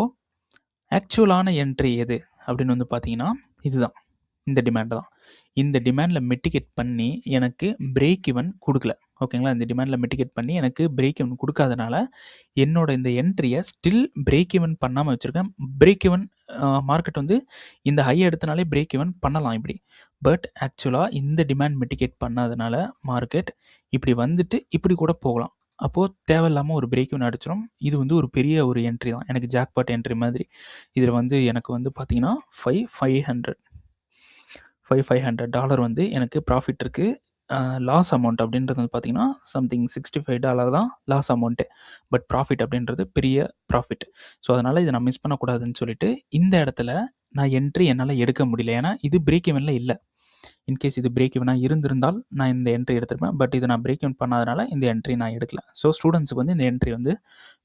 ஆக்சுவலான என்ட்ரி எது? அப்படின்னு வந்து பார்த்தீங்கன்னா, இதுதான். இந்த டிமாண்ட் தான். இந்த டிமாண்ட்ல மிட்டிகேட் பண்ணி எனக்கு பிரேக் ஈவன் குடுக்கல. ஓகேங்களா? இந்த டிமாண்ட்ல மிட்டிகேட் பண்ணி எனக்கு பிரேக் ஈவன் குடுக்காதனால, என்னோட இந்த என்ட்ரிய ஸ்டில் பிரேக் ஈவன் பண்ணாம வச்சிருக்கேன். பிரேக் ஈவன் மார்க்கெட் வந்து இந்த ஹை எடுத்தனாலே பிரேக் ஈவன் பண்ணலாம் இப்படி. பட் ஆக்சுவலா இந்த டிமாண்ட் மிட்டிகேட் பண்ணாதனால மார்க்கெட் இப்படி வந்துட்டு இப்படி கூட போகலாம். அப்போ தேவையில்லாம ஒரு பிரேக் ஈவன் அடிச்சிரும். இது வந்து ஒரு பெரிய ஒரு என்ட்ரி தான். எனக்கு ஜாக்பாட் என்ட்ரி மாதிரி. இதில வந்து எனக்கு வந்து பார்த்தீங்கன்னா, 5,500 வந்து எனக்கு ப்ராஃபிட் இருக்கு. லாஸ் அமௌண்ட் அப்படின்றது வந்து பார்த்தீங்கன்னா, சம்திங் $65 தான் லாஸ் அமௌண்ட்டே. பட் ப்ராஃபிட் அப்படின்றது பெரிய ப்ராஃபிட். ஸோ, அதனால இத நான் மிஸ் பண்ணக்கூடாதுன்னு சொல்லிட்டு, இந்த இடத்துல நான் என்ட்ரி என்னால எடுக்க முடியல. ஏன்னா, இது பிரேக் ஈவன்ல இல்ல. இன்கேஸ் இது பிரேக் ஈவனா இருந்திருந்தால், நான் இந்த என்ட்ரி எடுத்திருப்பேன். பட் இத நான் பிரேக் ஈவன் பண்ணாதனால இந்த என்ட்ரி நான் எடுக்கல. ஸோ, ஸ்டூடண்ட்ஸ்க்கு வந்து இந்த என்ட்ரி வந்து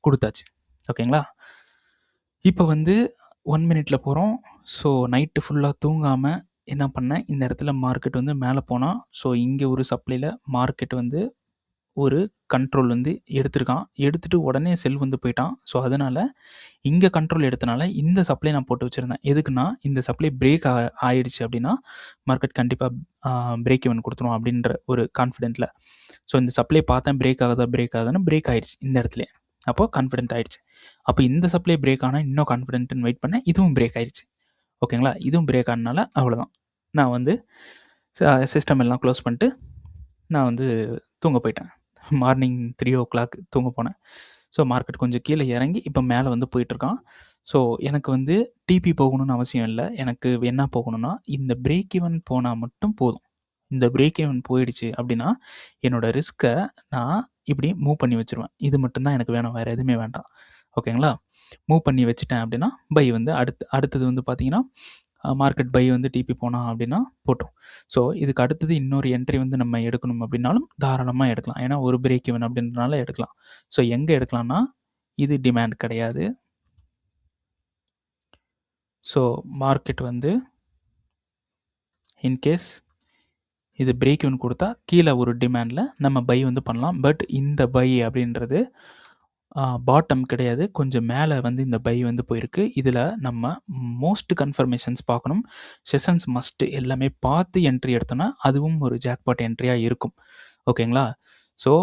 குடுத்தாச்சு. ஓகேங்களா? இப்ப வந்து 1 மினிட்ல போறோம். ஸோ, நைட்டு ஃபுல்லா தூங்காம என்ன பண்ணேன், இந்த இடத்துல மார்க்கெட் வந்து மேல போனா, ஸோ இங்க ஒரு சப்ளைல மார்க்கெட் வந்து ஒரு கண்ட்ரோல் வந்து எடுத்திருக்கான். எடுத்துட்டு உடனே செல் வந்து போயிட்டான். ஸோ, அதனால இங்க கண்ட்ரோல் எடுத்தனால இந்த சப்ளை நான் போட்டு வச்சிருந்தேன். எதுக்குன்னா, இந்த சப்ளை பிரேக் ஆயிடுச்சு அப்படின்னா, மார்க்கெட் கண்டிப்பா பிரேக் ஈவன் குடுத்துரும் அப்படின்ற ஒரு கான்ஃபிடென்ட்ல. ஸோ, இந்த சப்ளை பார்த்தேன் பிரேக் ஆகுதான்னு பிரேக் ஆயிடுச்சு இந்த இடத்துலயே. அப்போ கான்ஃபிடென்ட் ஆயிடுச்சு. அப்போ இந்த சப்ளை பிரேக் ஆனா இன்னும் கான்ஃபிடென்ட்ன்னு வெயிட் பண்ணேன். இதுவும் பிரேக் ஆயிருச்சு. ஓகேங்களா? இதுவும் பிரேக் ஆனனால அவ்வளோதான். நான் வந்து சிஸ்டம் எல்லாம் க்ளோஸ் பண்ணிட்டு, நான் வந்து தூங்க போயிட்டேன். மார்னிங் 3:00 தூங்க போனேன். ஸோ, மார்க்கெட் கொஞ்சம் கீழ இறங்கி, இப்போ மேல வந்து போயிட்டுருக்கான். ஸோ, எனக்கு வந்து டிபி போகணும்னு அவசியம் இல்ல. எனக்கு என்ன போகணும்னா, இந்த பிரேக் ஈவன் போனா மட்டும் போதும். இந்த பிரேக் ஈவன் போயிடுச்சு அப்படின்னா, என்னோட ரிஸ்க்க நான் இப்படி மூவ் பண்ணி வச்சுருவேன். இது மட்டும் தான் எனக்கு வேணும். வேற எதுவுமே வேண்டாம். ஓகேங்களா? மூவ் பண்ணி வச்சுட்டேன் அப்படின்னா, பை வந்து அடுத்தது வந்து பார்த்தீங்கன்னா, மார்க்கெட் பை வந்து டிபி போனான் அப்படின்னா போட்டும். ஸோ, இதுக்கு அடுத்தது இன்னொரு என்ட்ரி வந்து நம்ம எடுக்கணும் அப்படின்னாலும் தாராளமா எடுக்கலாம். ஏன்னா, ஒரு பிரேக் ஈவன் அப்படின்றனால எடுக்கலாம். ஸோ, எங்க எடுக்கலாம்னா, இது டிமாண்ட் கிடையாது. ஸோ, மார்க்கெட் வந்து இன்கேஸ் இது பிரேக் ஈவன் குடுத்தா, கீழ ஒரு டிமாண்ட்ல நம்ம பை வந்து பண்ணலாம். பட் இந்த பை அப்படின்றது பாட்டம் கிடையாது. கொஞ்சம் மேல வந்து இந்த பை வந்து போயிருக்கு. இதில நம்ம மோஸ்ட் கன்ஃபர்மேஷன்ஸ் பார்க்கணும். செஷன்ஸ் மஸ்ட் எல்லாமே பார்த்து என்ட்ரி எடுத்தோம்னா, அதுவும் ஒரு ஜாக்பாட் என்ட்ரியா இருக்கும். ஓகேங்களா? ஸோ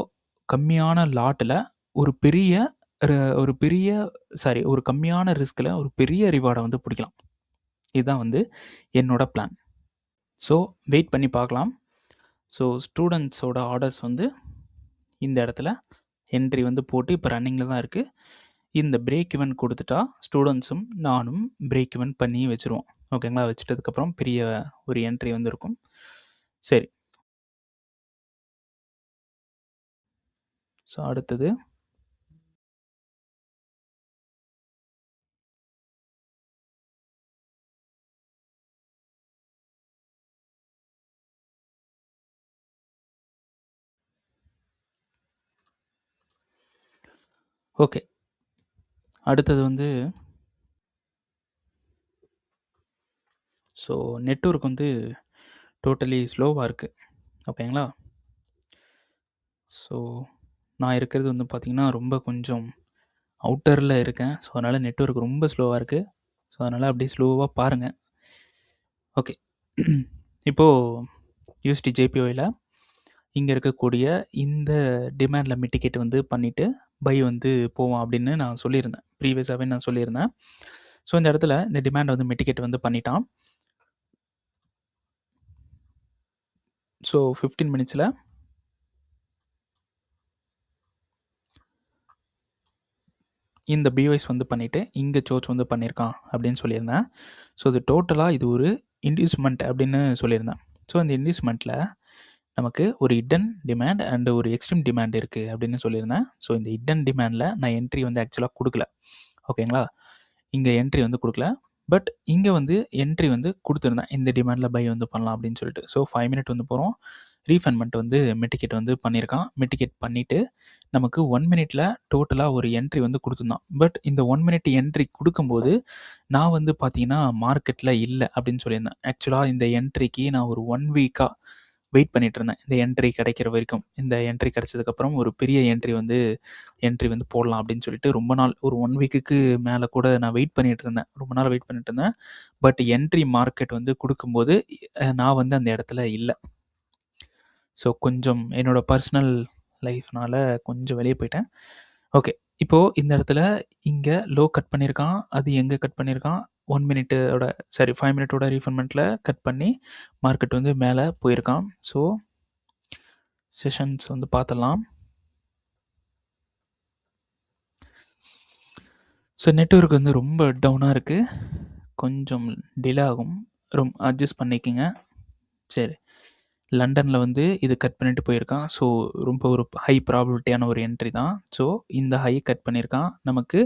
கம்மியான லாட்ல ஒரு பெரிய ஒரு பெரிய ஒரு கம்மியான ரிஸ்க்ல ஒரு பெரிய ரிவார்ட வந்து புடிக்கலாம். இதுதான் வந்து என்னோட பிளான். ஸோ வெயிட் பண்ணி பார்க்கலாம். ஸோ ஸ்டூடண்ட்ஸோட ஆர்டர்ஸ் வந்து இந்த இடத்துல என்ட்ரி வந்து போட்டு இப்போ ரன்னிங்ல தான் இருக்கு. இந்த பிரேக் ஈவன் குடுத்துட்டா, ஸ்டூடண்ட்ஸும் நானும் பிரேக் ஈவன் பண்ணி வச்சுருவோம். ஓகேங்களா? வச்சுட்டதுக்கப்புறம் பெரிய ஒரு என்ட்ரி வந்து இருக்கும். சரி. ஸோ அடுத்தது ஓகே. அடுத்தது வந்து ஸோ நெட்வொர்க் வந்து டோட்டலி ஸ்லோவா இருக்கு. ஓகேங்களா? ஸோ நான் இருக்கிறது வந்து பார்த்தீங்கன்னா, ரொம்ப கொஞ்சம் அவுட்டர்ல இருக்கேன். ஸோ அதனால நெட்வொர்க் ரொம்ப ஸ்லோவா இருக்கு. ஸோ அதனால அப்படியே ஸ்லோவா பாருங்க. ஓகே. இப்போ யூஎஸ்டி ஜேபிஒய்ல இங்க இருக்கக்கூடிய இந்த டிமாண்ட்ல மிட்டிகேட் வந்து பண்ணிட்டு, பை வந்து போவோம் அப்படின்னு நான் சொல்லியிருந்தேன். ப்ரீவியஸாவே நான் சொல்லியிருந்தேன். ஸோ இந்த இடத்துல இந்த டிமாண்ட வந்து மிட்டிகேட் வந்து பண்ணிட்டான். ஸோ 15 மினிட்ஸ்ல இந்த பிஒய்ஸ் வந்து பண்ணிட்டு, இங்க சோர்ச் வந்து பண்ணியிருக்கான் அப்படின்னு சொல்லியிருந்தேன். ஸோ இது டோட்டலா இது ஒரு இன்டியூஸ்மென்ட் அப்படின்னு சொல்லியிருந்தேன். ஸோ இந்த இன்டியூஸ்மென்ட்ல நமக்கு ஒரு ஹிடன் டிமாண்ட் அண்ட் ஒரு எக்ஸ்ட்ரீம் டிமாண்ட் இருக்கு அப்படின்னு சொல்லியிருந்தேன். ஸோ இந்த ஹிடன் டிமாண்ட்ல நான் என்ட்ரி வந்து ஆக்சுவலா குடுக்கல. ஓகேங்களா? இங்க என்ட்ரி வந்து குடுக்கல. பட் இங்க வந்து என்ட்ரி வந்து குடுத்திருந்தேன். இந்த டிமாண்ட்ல பை வந்து பண்ணலாம் அப்படின்னு சொல்லிட்டு. ஸோ 5 மினிட் வந்து போறோம். ரீஃபண்ட்மென்ட் வந்து மிட்டிகேட் வந்து பண்ணியிருக்கான். மிட்டிகேட் பண்ணிட்டு நமக்கு 1 மினிட்ல டோட்டலா ஒரு என்ட்ரி வந்து குடுத்திருந்தான். பட் இந்த 1 மினிட் என்ட்ரி குடுக்கும்போது, நான் வந்து பார்த்தீங்கன்னா, மார்க்கெட்ல இல்ல அப்படின்னு சொல்லியிருந்தேன். ஆக்சுவலா இந்த என்ட்ரிக்கு நான் ஒரு 1 வீக்கா வெயிட் பண்ணிட்டு இருந்தேன். இந்த என்ட்ரி கிடைக்கிற வரைக்கும். இந்த என்ட்ரி கிடைச்சதுக்கப்புறம் ஒரு பெரிய என்ட்ரி வந்து போடலாம் அப்படின்னு சொல்லிட்டு ரொம்ப நாள் ஒரு 1 வீக்குக்கு மேல கூட நான் வெயிட் பண்ணிட்டு இருந்தேன். ரொம்ப நாள் வெயிட் பண்ணிட்டு இருந்தேன். பட் என்ட்ரி மார்க்கெட் வந்து குடுக்கும்போது, நான் வந்து அந்த இடத்துல இல்ல. ஸோ கொஞ்சம் என்னோட பர்சனல் லைஃப்னால கொஞ்சம் வெளிய போயிட்டேன். ஓகே. இப்போ இந்த இடத்துல இங்க லோ கட் பண்ணியிருக்கான். அது எங்க கட் பண்ணியிருக்கான்? 1 மினிட்டோட 5 மினிட்டோட ரீஃபண்ட்மென்ட்ல கட் பண்ணி மார்க்கெட் வந்து மேல போயிருக்கான். ஸோ செஷன்ஸ் வந்து பார்த்துடலாம். ஸோ நெட்வொர்க் வந்து ரொம்ப டவுனா இருக்கு. கொஞ்சம் டிலே ஆகும். அட்ஜஸ்ட் பண்ணிக்கங்க. சரி. லண்டன்ல வந்து இது கட் பண்ணிட்டு போயிருக்கான். ஸோ ரொம்ப ஒரு ஹை ப்ராபபிலிட்டியான ஒரு என்ட்ரி தான். ஸோ இந்த ஹை கட் பண்ணியிருக்கான். நமக்கு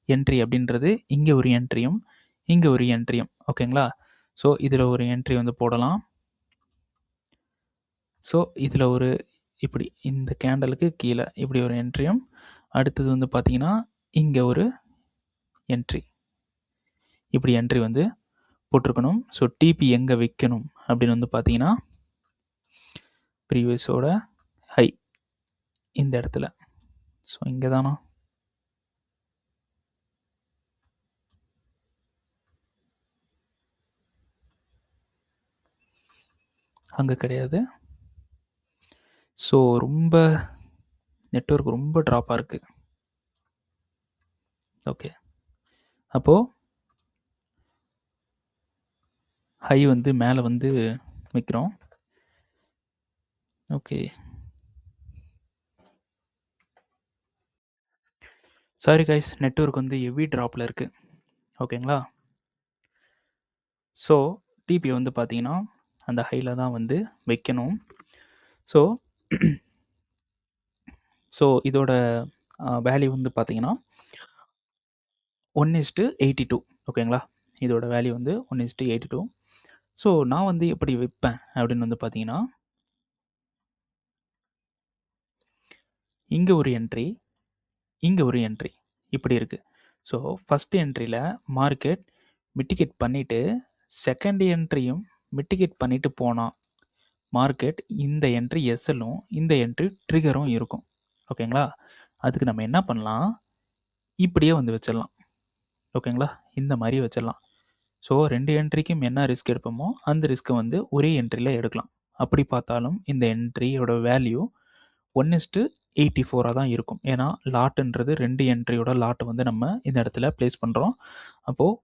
என்ட்ரி அப்படின்றது இங்க ஒரு என்ட்ரியும், இங்க ஒரு என்ட்ரியும். ஓகேங்களா? ஸோ இதுல ஒரு என்ட்ரி வந்து போடலாம். ஸோ இதுல ஒரு இப்படி இந்த கேண்டலுக்கு கீழ இப்படி ஒரு என்ட்ரியும், அடுத்தது வந்து பார்த்தீங்கன்னா, இங்க ஒரு என்ட்ரி. இப்படி என்ட்ரி வந்து போட்டிருக்கணும். ஸோ டிபி எங்க வைக்கணும் அப்படின்னு வந்து பார்த்தீங்கன்னா, ப்ரீவியஸோட ஹை இந்த இடத்துல. ஸோ இங்க தானா? அங்க கிடையாது. ஸோ ரொம்ப நெட்வொர்க் ரொம்ப ட்ராப்பா இருக்கு. ஓகே. அப்போ ஹை வந்து மேல வந்து வைக்கிறோம். ஓகே. சாரி கைஸ், நெட்வொர்க் வந்து ஹெவி ட்ராப்ல இருக்கு. ஓகேங்களா? ஸோ டிபி வந்து பார்த்தீங்கன்னா, அந்த ஹைல தான் வந்து வைக்கணும். ஸோ ஸோ இதோட வேல்யூ வந்து பார்த்தீங்கன்னா 1:82. ஓகேங்களா? இதோட வேல்யூ வந்து 1:82. ஸோ நான் வந்து எப்படி வைப்பேன் அப்படின்னு வந்து பார்த்தீங்கன்னா, இங்க ஒரு என்ட்ரி, இங்க ஒரு என்ட்ரி இப்படி இருக்கு. ஸோ ஃபர்ஸ்ட் என்ட்ரில மார்க்கெட் மிட்டிகேட் பண்ணிட்டு, செகண்ட் என்ட்ரியும் மிட்டிகேட் பண்ணிட்டு போனா, மார்க்கெட் இந்த என்ட்ரி எஸ்எல்லும், இந்த என்ட்ரி ட்ரிகரும் இருக்கும். ஓகேங்களா? அதுக்கு நம்ம என்ன பண்ணலாம்? இப்படியே வந்து வச்சிடலாம். ஓகேங்களா? இந்த மாதிரி வச்சிடலாம். ஸோ 2 என்ட்ரிக்கும் என்ன ரிஸ்க் எடுப்போமோ அந்த ரிஸ்க்கை வந்து ஒரே என்ட்ரியில் எடுக்கலாம். அப்படி பார்த்தாலும் இந்த என்ட்ரியோட வேல்யூ 1:84 தான் இருக்கும். ஏன்னா லாட்டுன்றது 2 என்ட்ரியோட லாட் வந்து நம்ம இந்த இடத்துல ப்ளேஸ் பண்ணுறோம். அப்போது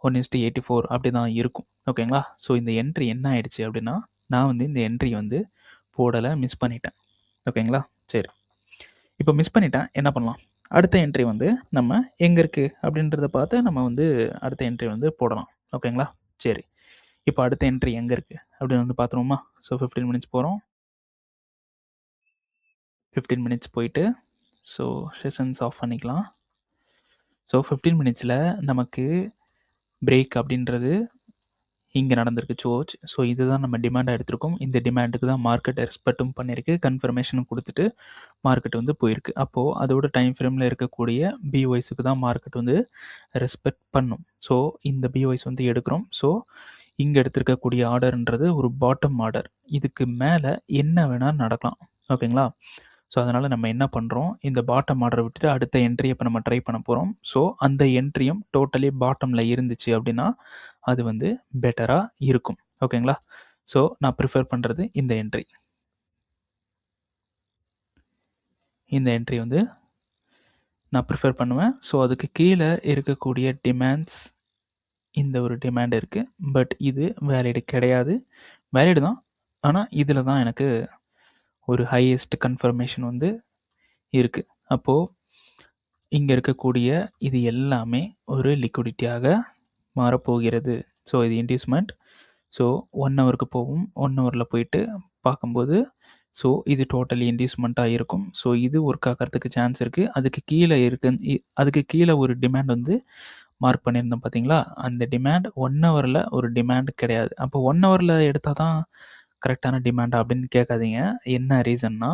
1:84 அப்படி தான் இருக்கும். ஓகேங்களா? ஸோ இந்த என்ட்ரி என்ன ஆயிடுச்சு அப்படின்னா, நான் வந்து இந்த என்ட்ரி வந்து போடலை, மிஸ் பண்ணிட்டேன். ஓகேங்களா? சரி. இப்போ மிஸ் பண்ணிட்டேன், என்ன பண்ணலாம்? அடுத்த என்ட்ரி வந்து நம்ம எங்கே இருக்குது அப்படின்றத பார்த்து நம்ம வந்து அடுத்த என்ட்ரி வந்து போடலாம். ஓகேங்களா? சரி. இப்போ அடுத்த என்ட்ரி எங்கே இருக்குது அப்படின்னு வந்து பார்த்துருவோமா? ஸோ 15 மினிட்ஸ் போகிறோம். 15 மினிட்ஸ் போயிட்டு ஸோ செஷன்ஸ் ஆஃப் பண்ணிக்கலாம். ஸோ 15 மினிட்ஸில் நமக்கு பிரேக் அப்படின்றது இங்கே நடந்திருக்கு சோச். ஸோ இதுதான் நம்ம டிமாண்டாக எடுத்திருக்கோம். இந்த டிமாண்டுக்கு தான் மார்க்கெட் ரெஸ்பெக்ட்டும் பண்ணியிருக்கு, கன்ஃபர்மேஷனும் கொடுத்துட்டு மார்க்கெட் வந்து போயிருக்கு. அப்போது அதோட டைம் ஃப்ரேமில் இருக்கக்கூடிய பிஒய்ஸுக்கு தான் மார்க்கெட் வந்து ரெஸ்பெக்ட் பண்ணும். ஸோ இந்த பிஒய்ஸ் வந்து எடுக்கிறோம். ஸோ இங்கே எடுத்திருக்கக்கூடிய ஆர்டர்ன்றது ஒரு பாட்டம் ஆர்டர். இதுக்கு மேலே என்ன வேணால் நடக்கலாம். ஓகேங்களா? ஸோ அதனால் நம்ம என்ன பண்ணுறோம், இந்த பாட்டம் ஆர்டரை விட்டுட்டு அடுத்த என்ட்ரி இப்போ நம்ம ட்ரை பண்ண போகிறோம். ஸோ அந்த என்ட்ரியும் டோட்டலி பாட்டமில் இருந்துச்சு அப்படின்னா அது வந்து பெட்டராக இருக்கும். ஓகேங்களா? ஸோ நான் ப்ரிஃபர் பண்ணுறது இந்த என்ட்ரி. இந்த என்ட்ரி வந்து நான் ப்ரிஃபர் பண்ணுவேன். ஸோ அதுக்கு கீழே இருக்கக்கூடிய டிமாண்ட்ஸ், இந்த ஒரு டிமாண்ட் இருக்குது. பட் இது வேலிடு கிடையாது. வேலிடு தான். ஆனால் இதில் தான் எனக்கு ஒரு ஹையஸ்ட் கன்ஃபர்மேஷன் வந்து இருக்குது. அப்போது இங்கே இருக்கக்கூடிய இது எல்லாமே ஒரு லிக்விடிட்டியாக மாறப்போகிறது. ஸோ இது இன்டியூஸ்மெண்ட். ஸோ 1 ஹவருக்கு போகும். 1 ஹவரில் போயிட்டு பார்க்கும்போது ஸோ இது டோட்டலி இன்டியூஸ்மெண்ட்டாக இருக்கும். ஸோ இது ஒர்க் ஆகிறதுக்கு சான்ஸ் இருக்குது. அதுக்கு கீழே ஒரு டிமாண்ட் வந்து மார்க் பண்ணியிருந்தோம் பார்த்தீங்களா? அந்த டிமாண்ட் 1 ஹவரில் ஒரு டிமாண்ட் கிடையாது. அப்போ 1 ஹவரில் எடுத்தால் தான் கரெக்டான டிமாண்டா அப்படின்னு கேட்காதீங்க. என்ன ரீசன்னா,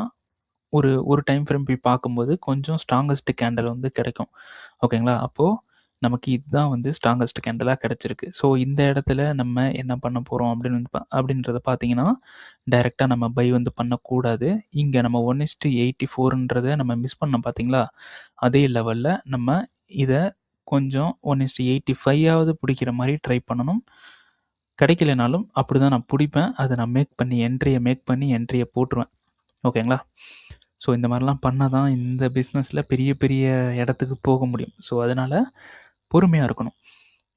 ஒரு டைம் ஃப்ரேம் போய் பார்க்கும்போது கொஞ்சம் ஸ்ட்ராங்கஸ்ட் கேண்டில் வந்து கிடைக்கும். ஓகேங்களா? அப்போது நமக்கு இதுதான் வந்து ஸ்ட்ராங்கஸ்ட் கேண்டிலாக கிடச்சிருக்கு. ஸோ இந்த இடத்துல நம்ம என்ன பண்ண போகிறோம் அப்படின்றத பார்த்தீங்கன்னா, டைரெக்டாக நம்ம பை வந்து பண்ணக்கூடாது. இங்கே நம்ம 1:84ன்றத நம்ம மிஸ் பண்ணோம் பார்த்தீங்களா? அதே லெவலில் நம்ம இதை கொஞ்சம் 1:85ஆவது பிடிக்கிற மாதிரி ட்ரை பண்ணணும். கிடைக்கலைனாலும் அப்படி தான் நான் பிடிப்பேன். அதை நான் மேக் பண்ணி என்ட்ரியை போட்டுருவேன். ஓகேங்களா? ஸோ இந்த மாதிரிலாம் பண்ணால் தான் இந்த பிஸ்னஸில் பெரிய பெரிய இடத்துக்கு போக முடியும். ஸோ அதனால் பொறுமையாக இருக்கணும்.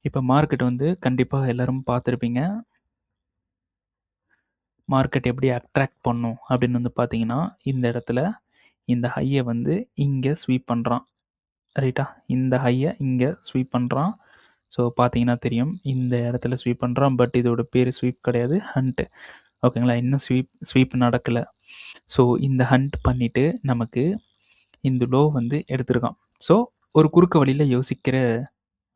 இப்போ மார்க்கெட் வந்து கண்டிப்பாக எல்லோரும் பார்த்துருப்பீங்க. மார்க்கெட் எப்படி அட்ராக்ட் பண்ணும் அப்படின்னு வந்து பார்த்தீங்கன்னா, இந்த இடத்துல இந்த ஹையை வந்து இங்கே ஸ்வீப் பண்ணுறான். ரைட்டா? இந்த ஹையை இங்கே ஸ்வீப் பண்ணுறான். ஸோ பார்த்தீங்கன்னா தெரியும். இந்த இடத்துல ஸ்வீப் பண்ணுறான். பட் இதோட பேர் ஸ்வீப் கிடையாது, ஹண்ட். ஓகேங்களா? இன்னும் ஸ்வீப் நடக்கலை. ஸோ இந்த ஹண்ட் பண்ணிவிட்டு நமக்கு இந்த லோ வந்து எடுத்திருக்கான். ஸோ ஒரு குறுக்க வழியில் யோசிக்கிற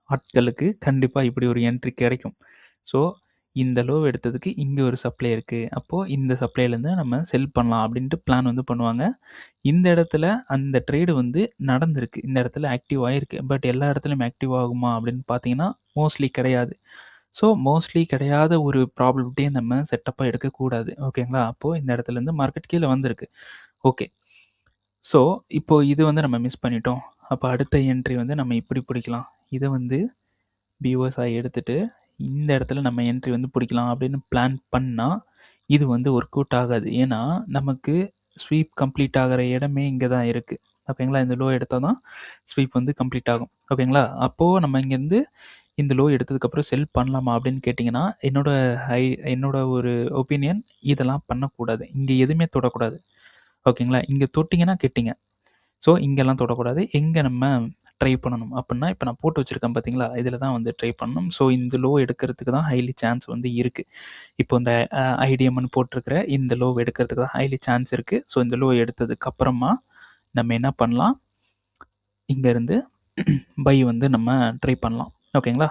ஆட்களுக்கு கண்டிப்பாக இப்படி ஒரு என்ட்ரி கிடைக்கும். ஸோ இந்த லோ எடுத்ததுக்கு இங்கே ஒரு சப்ளை இருக்குது. அப்போது இந்த சப்ளைலேருந்து நம்ம செல் பண்ணலாம் அப்படின்ட்டு பிளான் வந்து பண்ணுவாங்க. இந்த இடத்துல அந்த ட்ரேடு வந்து நடந்திருக்கு. இந்த இடத்துல ஆக்டிவ் ஆகிருக்கு. பட் எல்லா இடத்துலையும் ஆக்டிவ் ஆகுமா அப்படின்னு பார்த்தீங்கன்னா மோஸ்ட்லி கிடையாது. ஸோ மோஸ்ட்லி கிடையாத ஒரு ப்ராபபிலிட்டியை நம்ம செட்டப்பாக எடுக்கக்கூடாது. ஓகேங்களா? அப்போது இந்த இடத்துலேருந்து மார்க்கெட் கீழே வந்திருக்கு. ஓகே. ஸோ இப்போது இது வந்து நம்ம மிஸ் பண்ணிட்டோம். அப்போ அடுத்த என்ட்ரி வந்து நம்ம இப்படி பிடிக்கலாம். இதை வந்து பிஓஎஸ்ஐ எடுத்துகிட்டு இந்த இடத்துல நம்ம என்ட்ரி வந்து பிடிக்கலாம் அப்படின்னு பிளான் பண்ணால் இது வந்து ஒர்க் அவுட் ஆகாது. ஏன்னா நமக்கு ஸ்வீப் கம்ப்ளீட் ஆகிற இடமே இங்கே தான் இருக்குது. ஓகேங்களா? இந்த லோ எடுத்தால் தான் ஸ்வீப் வந்து கம்ப்ளீட் ஆகும். ஓகேங்களா? அப்போது நம்ம இங்கேருந்து இந்த லோ எடுத்ததுக்கப்புறம் செல் பண்ணலாமா அப்படின்னு கேட்டிங்கன்னா, என்னோட ஒரு ஒப்பீனியன் இதெல்லாம் பண்ணக்கூடாது. இங்கே எதுவுமே தொடக்கூடாது. ஓகேங்களா? இங்கே தொட்டிங்கன்னா கெட்டிங்க. ஸோ இங்கெல்லாம் தொடக்கூடாது. எங்கே நம்ம ட்ரை பண்ணணும் அப்புடின்னா, இப்போ நான் போட்டு வச்சுருக்கேன் பார்த்தீங்களா? இதில் தான் வந்து ட்ரை பண்ணணும். ஸோ இந்த லோ எடுக்கிறதுக்கு தான் ஹைலி சான்ஸ் வந்து இருக்குது. இப்போ இந்த ஐடிஎம்ன்னு போட்டிருக்கிற இந்த லோ எடுக்கிறதுக்கு தான் ஹைலி சான்ஸ் இருக்குது. ஸோ இந்த லோ எடுத்ததுக்கப்புறமா நம்ம என்ன பண்ணலாம், இங்கேருந்து பை வந்து நம்ம ட்ரை பண்ணலாம். ஓகேங்களா?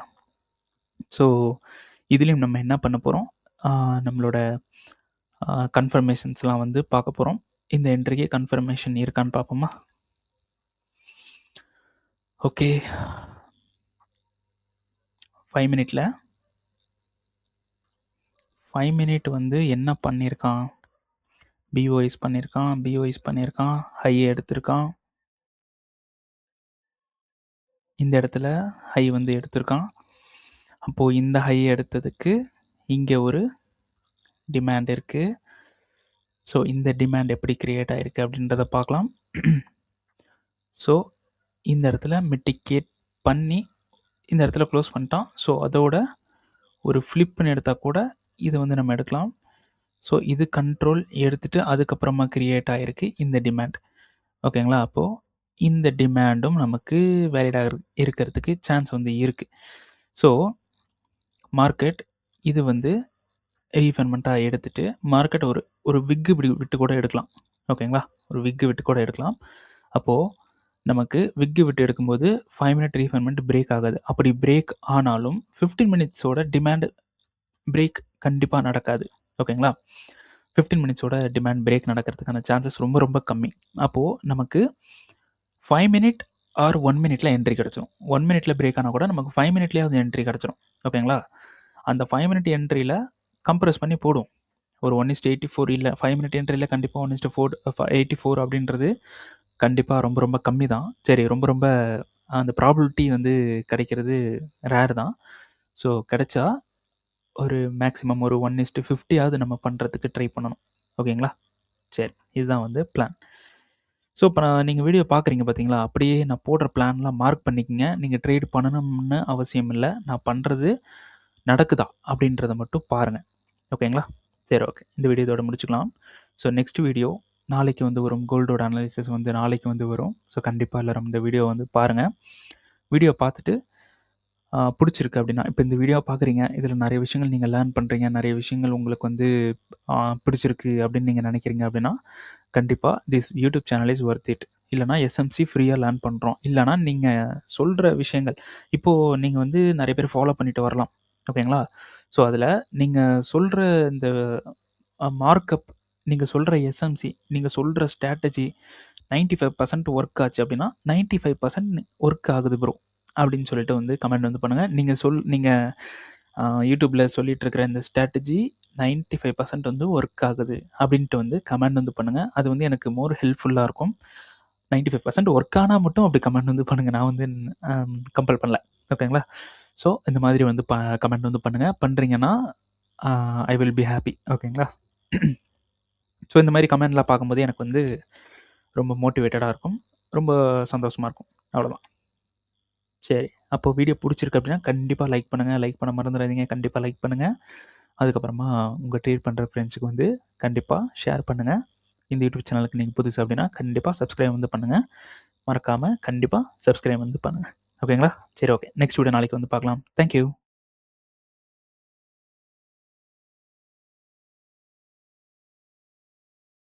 ஸோ இதுலேயும் நம்ம என்ன பண்ண போகிறோம், நம்மளோட கன்ஃபர்மேஷன்ஸ்லாம் வந்து பார்க்க போகிறோம். இந்த என்ட்ரிக்கு கன்ஃபர்மேஷன் இருக்கான்னு பார்ப்போமா? ஓகே. 5 மினிட்ல 5 மினிட் வந்து என்ன பண்ணியிருக்கான், பிஓஎஸ் பண்ணியிருக்கான், ஹையை எடுத்திருக்கான். இந்த இடத்துல ஹை வந்து எடுத்திருக்கான். அப்போது இந்த ஹை எடுத்ததுக்கு இங்கே ஒரு டிமாண்ட் இருக்குது. ஸோ இந்த டிமாண்ட் எப்படி கிரியேட் ஆகிருக்கு அப்படின்றத பார்க்கலாம். ஸோ இந்த இடத்துல மிட்டிகேட் பண்ணி இந்த இடத்துல க்ளோஸ் பண்ணிட்டான். ஸோ அதோட ஒரு ஃப்ளிப்னு எடுத்தால் கூட இதை வந்து நம்ம எடுக்கலாம். ஸோ இது கண்ட்ரோல் எடுத்துகிட்டு அதுக்கப்புறமா கிரியேட் ஆகிருக்கு இந்த டிமாண்ட். ஓகேங்களா? அப்போது இந்த டிமாண்டும் நமக்கு வேலிடாக இருக்கிறதுக்கு சான்ஸ் வந்து இருக்குது. ஸோ மார்க்கெட் இது வந்து ரீஃபைன்மெண்ட்டாக எடுத்துகிட்டு மார்க்கெட் ஒரு விக்கு இப்படி விட்டு கூட எடுக்கலாம். ஓகேங்களா? ஒரு விக்கு விட்டு கூட எடுக்கலாம். அப்போது நமக்கு விக்கு விட்டு எடுக்கும்போது 5 மினிட் ரீஃபைன்மெண்ட் பிரேக் ஆகாது. அப்படி பிரேக் ஆனாலும் 15 மினிட்ஸோட டிமாண்ட் பிரேக் கண்டிப்பாக நடக்காது. ஓகேங்களா? 15 மினிட்ஸோட டிமாண்ட் பிரேக் நடக்கிறதுக்கான சான்சஸ் ரொம்ப ரொம்ப கம்மி. அப்போது நமக்கு 5 மினிட் ஆர் 1 மினிட்ல என்ட்ரி கிடச்சிரும். 1 மினிட்ல பிரேக் ஆனால் கூட நமக்கு 5 மினிட்லேயே அது என்ட்ரி கிடச்சிரும். ஓகேங்களா? அந்த 5 மினிட் என்ட்ரியில் கம்ப்ரஸ் பண்ணி போடும். ஒரு 1:84 இல்லை 5 மினிட் என்ட்ரியில் கண்டிப்பாக 1:84 அப்படின்றது கண்டிப்பாக ரொம்ப ரொம்ப கம்மி தான். சரி, ரொம்ப ரொம்ப அந்த ப்ராபபிலிட்டி வந்து கிடைக்கிறது ரேர் தான். ஸோ கிடைச்சா ஒரு மேக்ஸிமம் ஒரு 1:50 நம்ம பண்ணுறதுக்கு ட்ரை பண்ணணும். ஓகேங்களா? சரி, இதுதான் வந்து பிளான். ஸோ இப்போ நீங்கள் வீடியோ பார்க்குறீங்க பார்த்தீங்களா? அப்படியே நான் போடுற பிளான்லாம் மார்க் பண்ணிக்கங்க. நீங்கள் ட்ரேட் பண்ணணும்னு அவசியம் இல்லை. நான் பண்ணுறது நடக்குதா அப்படின்றத மட்டும் பாருங்கள். ஓகேங்களா? சரி, ஓகே. இந்த வீடியோ இதோட முடிச்சுக்கலாம். ஸோ நெக்ஸ்ட் வீடியோ நாளைக்கு வந்து வரும். கோல்டோட அனாலிசிஸ் வந்து நாளைக்கு வந்து வரும். ஸோ கண்டிப்பாக எல்லோரும் இந்த வீடியோ வந்து பாருங்கள். வீடியோ பார்த்துட்டு பிடிச்சிருக்கு அப்படின்னா, இப்போ இந்த வீடியோ பார்க்குறீங்க, இதில் நிறைய விஷயங்கள் நீங்கள் லேர்ன் பண்ணுறீங்க, நிறைய விஷயங்கள் உங்களுக்கு வந்து பிடிச்சிருக்கு அப்படின்னு நீங்கள் நினைக்கிறீங்க அப்படின்னா, கண்டிப்பாக this YouTube channel is worth it. இல்லைனா எஸ்எம்சி ஃப்ரீயாக லேர்ன் பண்ணுறோம். இல்லைனா நீங்கள் சொல்கிற விஷயங்கள் இப்போது நீங்கள் வந்து நிறைய பேர் ஃபாலோ பண்ணிட்டு வரலாம். ஓகேங்களா? ஸோ அதில் நீங்கள் சொல்கிற இந்த மார்க்கப், நீங்கள் சொல்கிற எஸ்எம்சி, நீங்கள் சொல்கிற ஸ்ட்ராட்டஜி 95% ஒர்க் ஆச்சு அப்படின்னா 95% ஒர்க் ஆகுது ப்ரோ அப்படின்னு சொல்லிட்டு வந்து கமெண்ட் வந்து பண்ணுங்கள். நீங்கள் யூடியூப்பில் சொல்லிகிட்டு இருக்கிற இந்த ஸ்ட்ராட்டஜி 95% வந்து ஒர்க் ஆகுது அப்படின்ட்டு வந்து கமெண்ட் வந்து பண்ணுங்கள். அது வந்து எனக்கு மோர் ஹெல்ப்ஃபுல்லாக இருக்கும். 95% ஒர்க் ஆனால் மட்டும் அப்படி கமெண்ட் வந்து பண்ணுங்கள். நான் வந்து கம்பல் பண்ணல. ஓகேங்களா? ஸோ இந்த மாதிரி வந்து கமெண்ட் வந்து பண்ணுங்கள். பண்ணுறீங்கன்னா ஐ வில் பி ஹாப்பி. ஓகேங்களா? ஸோ இந்த மாதிரி கமெண்ட்லாம் பார்க்கும்போது எனக்கு வந்து ரொம்ப மோட்டிவேட்டடாக இருக்கும். ரொம்ப சந்தோஷமாக இருக்கும். அவ்வளோதான். சரி, அப்போது வீடியோ பிடிச்சிருக்கு அப்படின்னா கண்டிப்பாக லைக் பண்ணுங்கள். லைக் பண்ண மறந்துடாதீங்க. கண்டிப்பாக லைக் பண்ணுங்கள். அதுக்கப்புறமா உங்கள் ட்ரேட் பண்ணுற ஃப்ரெண்ட்ஸுக்கு வந்து கண்டிப்பாக ஷேர் பண்ணுங்கள். இந்த யூடியூப் சேனலுக்கு நீங்கள் புதுசு அப்படின்னா கண்டிப்பாக சப்ஸ்கிரைப் வந்து பண்ணுங்கள். மறக்காமல் கண்டிப்பாக சப்ஸ்கிரைப் வந்து பண்ணுங்கள். ஓகேங்களா? சரி, ஓகே. நெக்ஸ்ட் வீடியோ நாளைக்கு வந்து பார்க்கலாம். தேங்க்யூ.